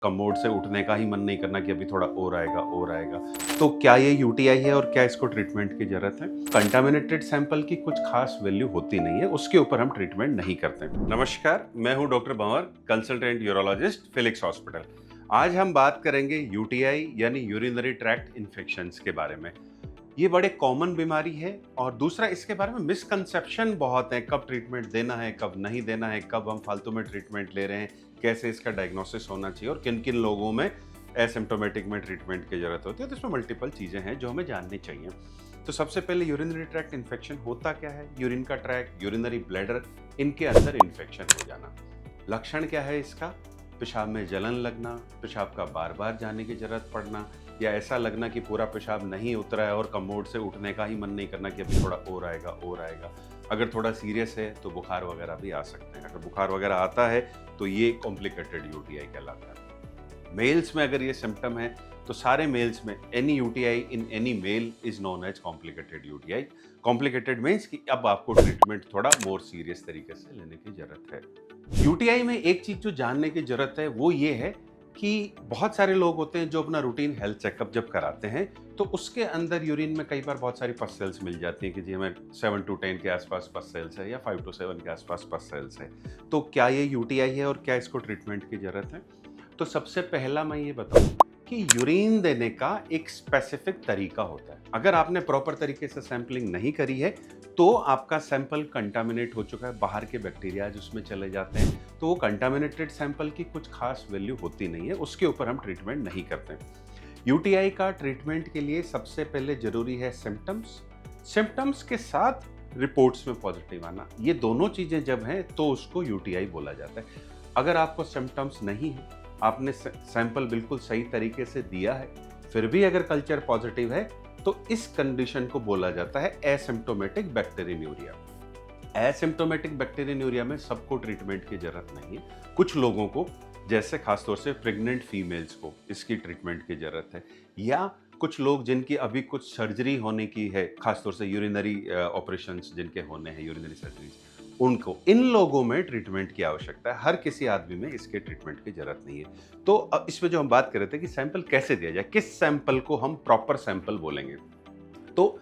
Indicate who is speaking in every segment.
Speaker 1: Commode से उठने का ही मन नहीं करना कि अभी थोड़ा और आएगा। तो क्या ये यूटीआई है और क्या इसको ट्रीटमेंट की जरूरत है? कंटामिनेटेड सैंपल की कुछ खास वैल्यू होती नहीं है, उसके ऊपर हम ट्रीटमेंट नहीं करते। नमस्कार, मैं हूं डॉक्टर भंवर, कंसल्टेंट यूरोलॉजिस्ट, फिलिक्स हॉस्पिटल। आज हम बात करेंगे यूटीआई यानी यूरिनरी ट्रैक्ट इन्फेक्शंस के बारे में। ये बड़े कॉमन बीमारी है और दूसरा इसके बारे में मिसकंसेप्शन बहुत है। कब ट्रीटमेंट देना है, कब नहीं देना है, कब हम फालतू में ट्रीटमेंट ले रहे हैं, कैसे इसका डायग्नोसिस होना चाहिए और किन किन लोगों में एसिम्प्टोमेटिक में ट्रीटमेंट की जरूरत होती है। तो इसमें मल्टीपल चीजें हैं जो हमें जाननी चाहिए। तो सबसे पहले यूरिनरी ट्रैक्ट इन्फेक्शन होता क्या है? यूरिन का ट्रैक्ट, यूरिनरी ब्लैडर, इनके अंदर इन्फेक्शन हो जाना। लक्षण क्या है इसका? पेशाब में जलन लगना, पेशाब का बार बार जाने की जरूरत पड़ना, या ऐसा लगना कि पूरा पेशाब नहीं उतरा है और कमोड से उठने का ही मन नहीं करना कि अभी थोड़ा और आएगा। अगर थोड़ा सीरियस है तो बुखार वगैरह भी आ सकते हैं। अगर बुखार वगैरह आता है तो ये कॉम्प्लिकेटेड यूटीआई कहलाता है। मेल्स में अगर ये सिम्टम है तो सारे मेल्स में any UTI in any male is known as complicated UTI. Complicated means कि अब आपको ट्रीटमेंट थोड़ा मोर सीरियस तरीके से लेने की जरूरत है। यूटीआई में एक चीज जो जानने की जरूरत है वो ये है कि बहुत सारे लोग होते हैं जो अपना रूटीन हेल्थ चेकअप जब कराते हैं तो उसके अंदर यूरिन में कई बार बहुत सारी पस सेल्स मिल जाती हैं कि जी हमें 7 to 10 के आसपास पस सेल्स है या 5 to 7 के आसपास पस सेल्स है। तो क्या ये यूटीआई है और क्या इसको ट्रीटमेंट की जरूरत है? तो सबसे पहला मैं ये बताऊं कि यूरिन देने का एक स्पेसिफिक तरीका होता है। अगर आपने प्रॉपर तरीके से सैंपलिंग नहीं करी है तो आपका सैंपल कंटामिनेट हो चुका है, बाहर के बैक्टीरिया उसमें चले जाते हैं, तो वो कंटामिनेटेड सैंपल की कुछ खास वैल्यू होती नहीं है, उसके ऊपर हम ट्रीटमेंट नहीं करते। यूटीआई का ट्रीटमेंट के लिए सबसे पहले जरूरी है सिम्टम्स के साथ रिपोर्ट्स में पॉजिटिव आना। ये दोनों चीजें जब हैं तो उसको यूटीआई बोला जाता है। अगर आपको सिम्टम्स नहीं है, आपने सैंपल बिल्कुल सही तरीके से दिया है, फिर भी अगर कल्चर पॉजिटिव है तो इस कंडीशन को बोला जाता है एसिम्प्टोमेटिक बैक्टीरियन्यूरिया। एसिम्प्टोमेटिक बैक्टीरियन्यूरिया में सबको ट्रीटमेंट की जरूरत नहीं है। कुछ लोगों को, जैसे खासतौर से प्रेग्नेंट फीमेल्स को इसकी ट्रीटमेंट की जरूरत है, या कुछ लोग जिनकी अभी कुछ सर्जरी होने की है, खासतौर से यूरिनरी ऑपरेशंस जिनके होने हैं, यूरिनरी सर्जरीज, उनको, इन लोगों में ट्रीटमेंट की आवश्यकता है। हर किसी आदमी में इसके ट्रीटमेंट की जरूरत नहीं है। तो अब इसमें जो हम बात कर रहे थे कि सैंपल कैसे दिया जाए, किस सैंपल को हम प्रॉपर सैंपल बोलेंगे, तो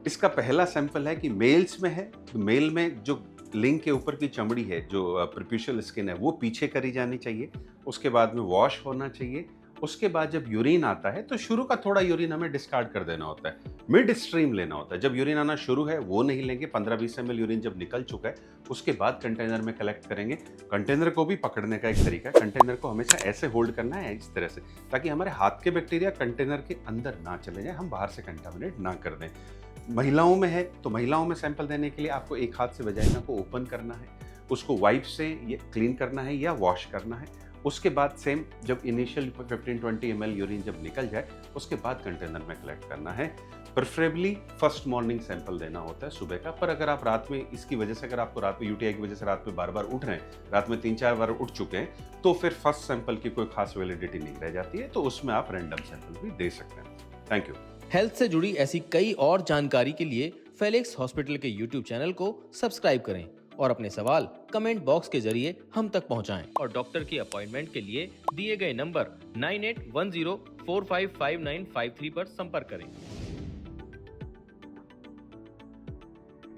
Speaker 1: इसका पहला सैंपल है कि मेल्स में है तो मेल में जो लिंग के ऊपर की चमड़ी है, जो प्रीप्यूशियल स्किन है, वो पीछे करी जानी चाहिए। उसके बाद में वॉश होना चाहिए। उसके बाद जब यूरिन आता है तो शुरू का थोड़ा यूरिन हमें डिस्कार्ड कर देना होता है, मिड स्ट्रीम लेना होता है। जब यूरिन आना शुरू है वो नहीं लेंगे। 15-20 ml यूरिन जब निकल चुका है उसके बाद कंटेनर में कलेक्ट करेंगे। कंटेनर को भी पकड़ने का एक तरीका है, कंटेनर को हमेशा ऐसे होल्ड करना है इस तरह से, ताकि हमारे हाथ के बैक्टीरिया कंटेनर के अंदर ना चले जाए, हम बाहर से कंटामिनेट ना कर दें। महिलाओं में है तो महिलाओं में सैंपल देने के लिए आपको एक हाथ से वजाइना को ओपन करना है, उसको वाइप से ये क्लीन करना है या वॉश करना है। उसके बाद सेम, जब इनिशियल 15-20 ml यूरिन जब निकल जाए उसके बाद कंटेनर में कलेक्ट करना है। प्रेफरेबली फर्स्ट मॉर्निंग सैंपल देना होता है सुबह का। पर अगर आप रात में इसकी वजह से, अगर आपको रात में यूटीआई की वजह से रात में बार बार उठ रहे हैं, रात में 3-4 बार उठ चुके हैं, तो फिर फर्स्ट सैंपल की कोई खास वैलिडिटी नहीं रह जाती है, तो उसमें आप रैंडम सैंपल भी दे सकते हैं। Thank you.
Speaker 2: हेल्थ से जुड़ी ऐसी कई और जानकारी के लिए फेलिक्स हॉस्पिटल के यूट्यूब चैनल को सब्सक्राइब करें और अपने सवाल कमेंट बॉक्स के जरिए हम तक पहुंचाएं। और डॉक्टर की अपॉइंटमेंट के लिए दिए गए नंबर 9810455953 पर संपर्क करें।